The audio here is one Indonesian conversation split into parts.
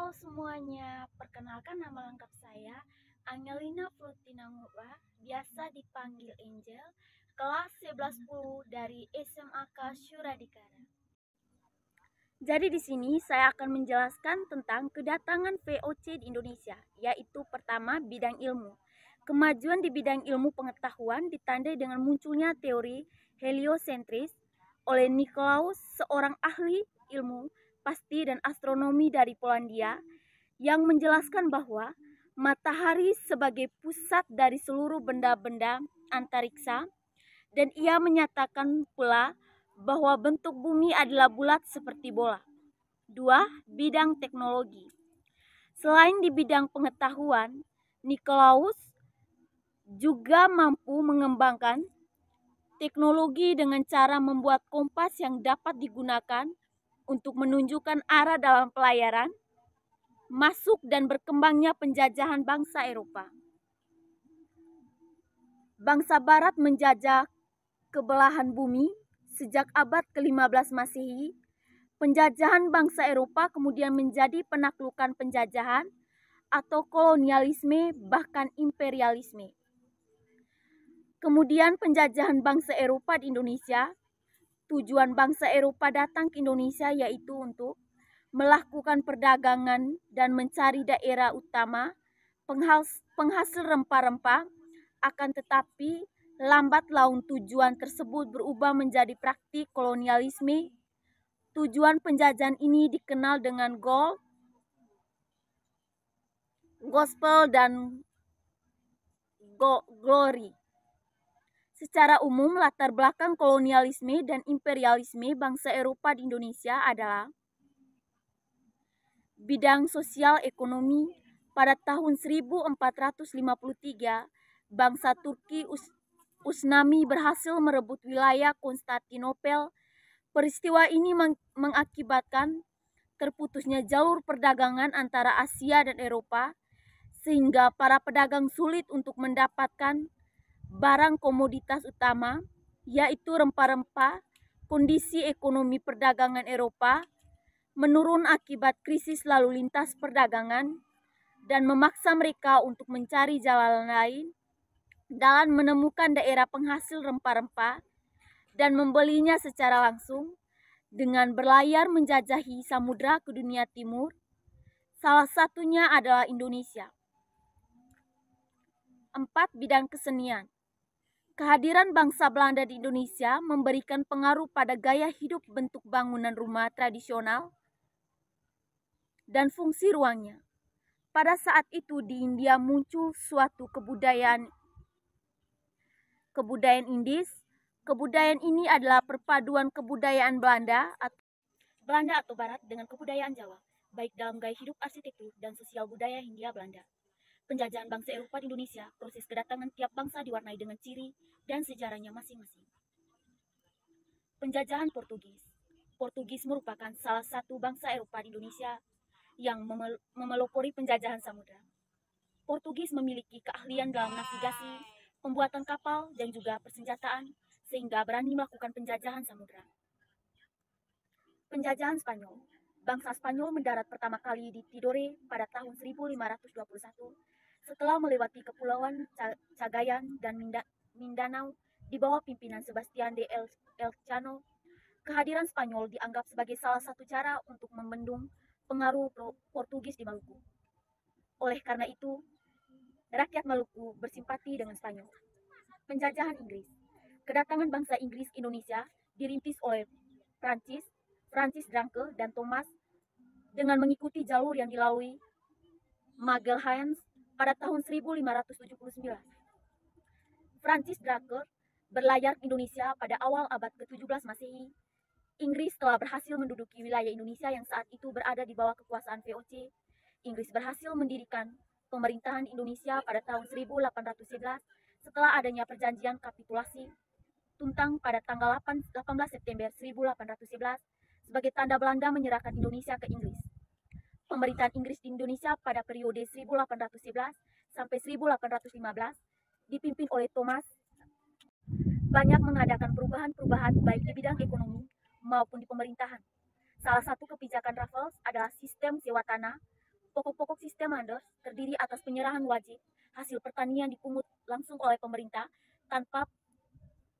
Halo semuanya, perkenalkan nama lengkap saya Angelina Frutinangura, biasa dipanggil Angel, kelas 1110 dari SMAK Syuradikara. Jadi di sini saya akan menjelaskan tentang kedatangan VOC di Indonesia, yaitu pertama bidang ilmu. Kemajuan di bidang ilmu pengetahuan ditandai dengan munculnya teori heliosentris oleh Nicolaus, seorang ahli ilmu pasti dan astronomi dari Polandia, yang menjelaskan bahwa matahari sebagai pusat dari seluruh benda-benda antariksa, dan ia menyatakan pula bahwa bentuk bumi adalah bulat seperti bola. 2. Bidang teknologi. Selain di bidang pengetahuan, Nicolaus juga mampu mengembangkan teknologi dengan cara membuat kompas yang dapat digunakan untuk menunjukkan arah dalam pelayaran, masuk dan berkembangnya penjajahan bangsa Eropa. Bangsa Barat menjajah kebelahan bumi sejak abad ke-15 Masehi. Penjajahan bangsa Eropa kemudian menjadi penaklukan penjajahan atau kolonialisme, bahkan imperialisme. Kemudian penjajahan bangsa Eropa di Indonesia. Tujuan bangsa Eropa datang ke Indonesia yaitu untuk melakukan perdagangan dan mencari daerah utama penghasil rempah-rempah, akan tetapi lambat laun tujuan tersebut berubah menjadi praktik kolonialisme. Tujuan penjajahan ini dikenal dengan gospel dan glory. Secara umum, latar belakang kolonialisme dan imperialisme bangsa Eropa di Indonesia adalah bidang sosial ekonomi. Pada tahun 1453, bangsa Turki Usnami berhasil merebut wilayah Konstantinopel. Peristiwa ini mengakibatkan terputusnya jalur perdagangan antara Asia dan Eropa, sehingga para pedagang sulit untuk mendapatkan barang komoditas utama, yaitu rempah-rempah. Kondisi ekonomi perdagangan Eropa menurun akibat krisis lalu lintas perdagangan dan memaksa mereka untuk mencari jalan lain dalam menemukan daerah penghasil rempah-rempah dan membelinya secara langsung dengan berlayar menjajahi samudra ke dunia timur. Salah satunya adalah Indonesia. 4. Bidang kesenian. Kehadiran bangsa Belanda di Indonesia memberikan pengaruh pada gaya hidup bentuk bangunan rumah tradisional dan fungsi ruangnya. Pada saat itu di India muncul suatu kebudayaan Indis. Kebudayaan ini adalah perpaduan kebudayaan Belanda atau Barat dengan kebudayaan Jawa, baik dalam gaya hidup, arsitektur, dan sosial budaya Hindia Belanda. Penjajahan bangsa Eropa di Indonesia, proses kedatangan tiap bangsa diwarnai dengan ciri dan sejarahnya masing-masing. Penjajahan Portugis. Portugis merupakan salah satu bangsa Eropa di Indonesia yang memelopori penjajahan samudra. Portugis memiliki keahlian dalam navigasi, pembuatan kapal, dan juga persenjataan, sehingga berani melakukan penjajahan samudra. Penjajahan Spanyol. Bangsa Spanyol mendarat pertama kali di Tidore pada tahun 1521 setelah melewati kepulauan Cagayan dan Mindanao di bawah pimpinan Sebastian de Elcano. Kehadiran Spanyol dianggap sebagai salah satu cara untuk membendung pengaruh Portugis di Maluku. Oleh karena itu, rakyat Maluku bersimpati dengan Spanyol. Penjajahan Inggris. Kedatangan bangsa Inggris ke Indonesia dirintis oleh Francis Drake dan Thomas dengan mengikuti jalur yang dilalui Magalhaens pada tahun 1579. Francis Drake berlayar ke Indonesia pada awal abad ke-17 Masehi. Inggris telah berhasil menduduki wilayah Indonesia yang saat itu berada di bawah kekuasaan VOC. Inggris berhasil mendirikan pemerintahan Indonesia pada tahun 1811 setelah adanya perjanjian kapitulasi Tuntang pada tanggal 18 September 1811 sebagai tanda Belanda menyerahkan Indonesia ke Inggris. Pemerintahan Inggris di Indonesia pada periode 1811 sampai 1815 dipimpin oleh Thomas banyak mengadakan perubahan-perubahan baik di bidang ekonomi maupun di pemerintahan. Salah satu kebijakan Raffles adalah sistem sewa tanah Pokok-pokok sistem Anders terdiri atas penyerahan wajib hasil pertanian dipungut langsung oleh pemerintah tanpa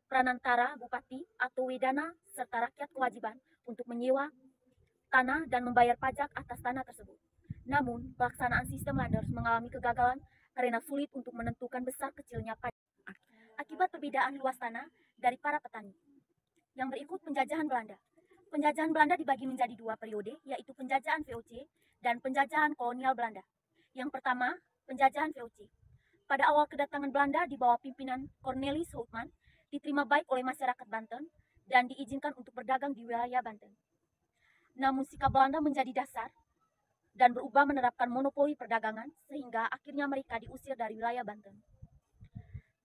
perantara bupati atau wedana serta rakyat kewajiban untuk menyewa tanah dan membayar pajak atas tanah tersebut. Namun, pelaksanaan sistem Landers mengalami kegagalan karena sulit untuk menentukan besar kecilnya pajak akibat perbedaan luas tanah dari para petani. Yang berikut penjajahan Belanda. Penjajahan Belanda dibagi menjadi dua periode, yaitu penjajahan VOC dan penjajahan kolonial Belanda. Yang pertama, penjajahan VOC. Pada awal kedatangan Belanda di bawah pimpinan Cornelis Houtman, diterima baik oleh masyarakat Banten dan diizinkan untuk berdagang di wilayah Banten. Namun sikap Belanda menjadi dasar dan berubah menerapkan monopoli perdagangan sehingga akhirnya mereka diusir dari wilayah Banten.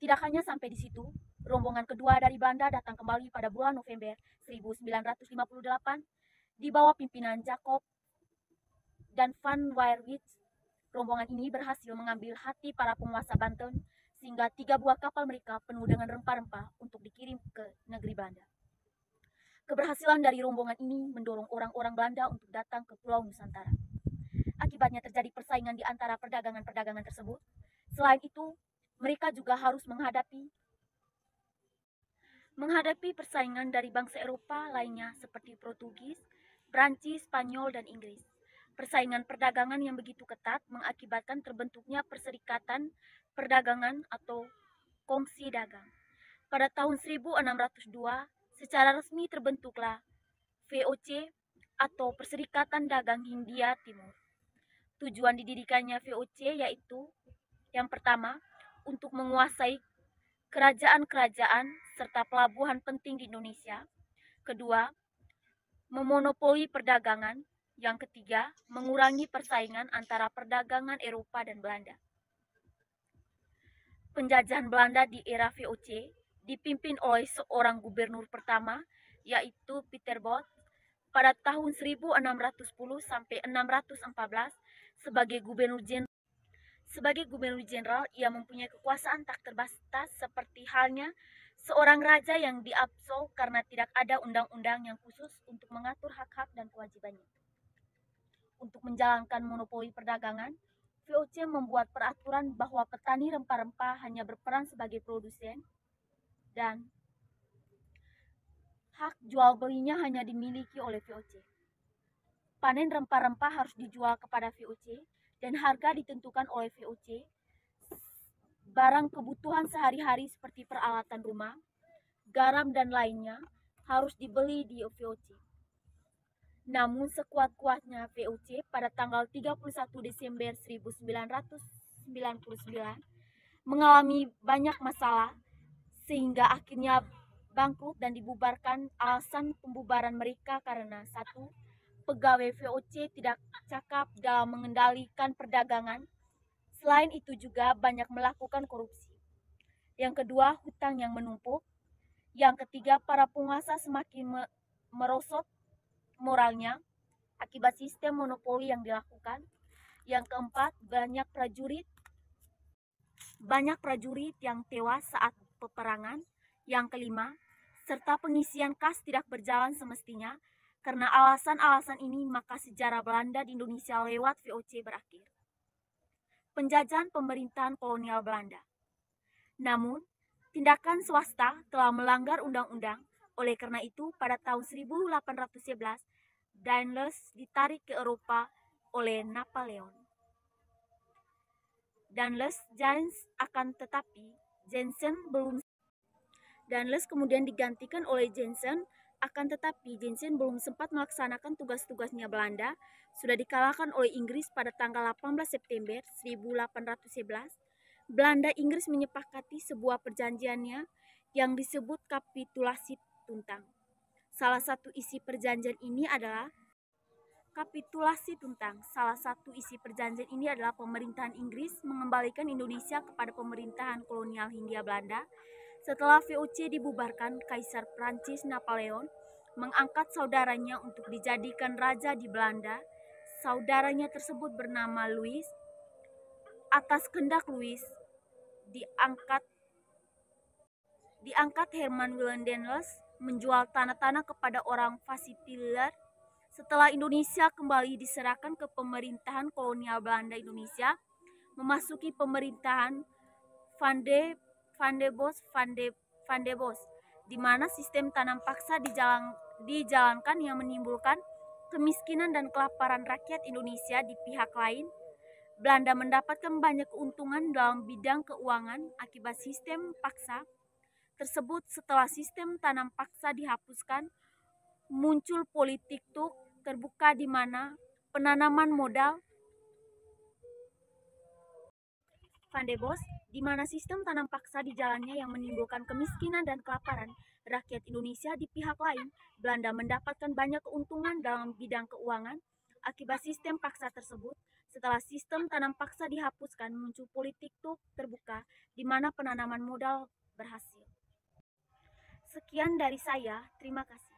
Tidak hanya sampai di situ, rombongan kedua dari Belanda datang kembali pada bulan November 1958 di bawah pimpinan Jacob dan Van Weyrwitz. Rombongan ini berhasil mengambil hati para penguasa Banten sehingga 3 buah kapal mereka penuh dengan rempah-rempah untuk dikirim ke negeri Belanda. Keberhasilan dari rombongan ini mendorong orang-orang Belanda untuk datang ke Pulau Nusantara. Akibatnya terjadi persaingan di antara perdagangan-perdagangan tersebut. Selain itu, mereka juga harus menghadapi persaingan dari bangsa Eropa lainnya seperti Portugis, Prancis, Spanyol, dan Inggris. Persaingan perdagangan yang begitu ketat mengakibatkan terbentuknya perserikatan perdagangan atau kongsi dagang. Pada tahun 1602, secara resmi terbentuklah VOC atau Perserikatan Dagang Hindia Timur. Tujuan didirikannya VOC yaitu yang pertama, untuk menguasai kerajaan-kerajaan serta pelabuhan penting di Indonesia. Kedua, memonopoli perdagangan. Yang ketiga, mengurangi persaingan antara perdagangan Eropa dan Belanda. Penjajahan Belanda di era VOC dipimpin oleh seorang gubernur pertama, yaitu Pieter Both, pada tahun 1610 sampai 614 sebagai gubernur jenderal. Sebagai gubernur jenderal, ia mempunyai kekuasaan tak terbatas seperti halnya seorang raja yang diabsol karena tidak ada undang-undang yang khusus untuk mengatur hak-hak dan kewajibannya. Untuk menjalankan monopoli perdagangan, VOC membuat peraturan bahwa petani rempah-rempah hanya berperan sebagai produsen dan hak jual belinya hanya dimiliki oleh VOC. Panen rempah-rempah harus dijual kepada VOC dan harga ditentukan oleh VOC. Barang kebutuhan sehari-hari seperti peralatan rumah, garam dan lainnya harus dibeli di VOC. Namun sekuat-kuatnya VOC pada tanggal 31 Desember 1999 mengalami banyak masalah sehingga akhirnya bangkrut dan dibubarkan. Alasan pembubaran mereka karena satu, pegawai VOC tidak cakap dalam mengendalikan perdagangan. Selain itu juga banyak melakukan korupsi. Yang kedua, hutang yang menumpuk. Yang ketiga, para penguasa semakin merosot moralnya akibat sistem monopoli yang dilakukan. Yang keempat, banyak prajurit yang tewas saat peperangan. Yang kelima, serta pengisian kas tidak berjalan semestinya. Karena alasan-alasan ini, maka sejarah Belanda di Indonesia lewat VOC berakhir. Penjajahan pemerintahan kolonial Belanda. Namun, tindakan swasta telah melanggar undang-undang. Oleh karena itu, pada tahun 1811, Daendels ditarik ke Eropa oleh Napoleon. Daendels kemudian digantikan oleh Jensen, akan tetapi Jensen belum sempat melaksanakan tugas-tugasnya. Belanda sudah dikalahkan oleh Inggris pada tanggal 18 September 1811. Belanda-Inggris menyepakati sebuah perjanjiannya yang disebut kapitulasi Tuntang. Salah satu isi perjanjian ini adalah pemerintahan Inggris mengembalikan Indonesia kepada pemerintahan kolonial Hindia Belanda. Setelah VOC dibubarkan, Kaisar Prancis Napoleon mengangkat saudaranya untuk dijadikan raja di Belanda. Saudaranya tersebut bernama Louis. Atas kehendak Louis, diangkat Herman Willem Daendels menjual tanah-tanah kepada orang Vasitiller Setelah Indonesia kembali diserahkan ke pemerintahan kolonial Belanda, Indonesia memasuki pemerintahan Van de Bos, di mana sistem tanam paksa dijalankan yang menimbulkan kemiskinan dan kelaparan rakyat Indonesia. Di pihak lain, Belanda mendapatkan banyak keuntungan dalam bidang keuangan akibat sistem paksa tersebut. Setelah sistem tanam paksa dihapuskan, muncul politik terbuka di mana penanaman modal Van de Bos, di mana sistem tanam paksa dijalannya yang menimbulkan kemiskinan dan kelaparan rakyat Indonesia. Di pihak lain, Belanda mendapatkan banyak keuntungan dalam bidang keuangan akibat sistem paksa tersebut. Setelah sistem tanam paksa dihapuskan, muncul politik terbuka di mana penanaman modal berhasil. Sekian dari saya, terima kasih.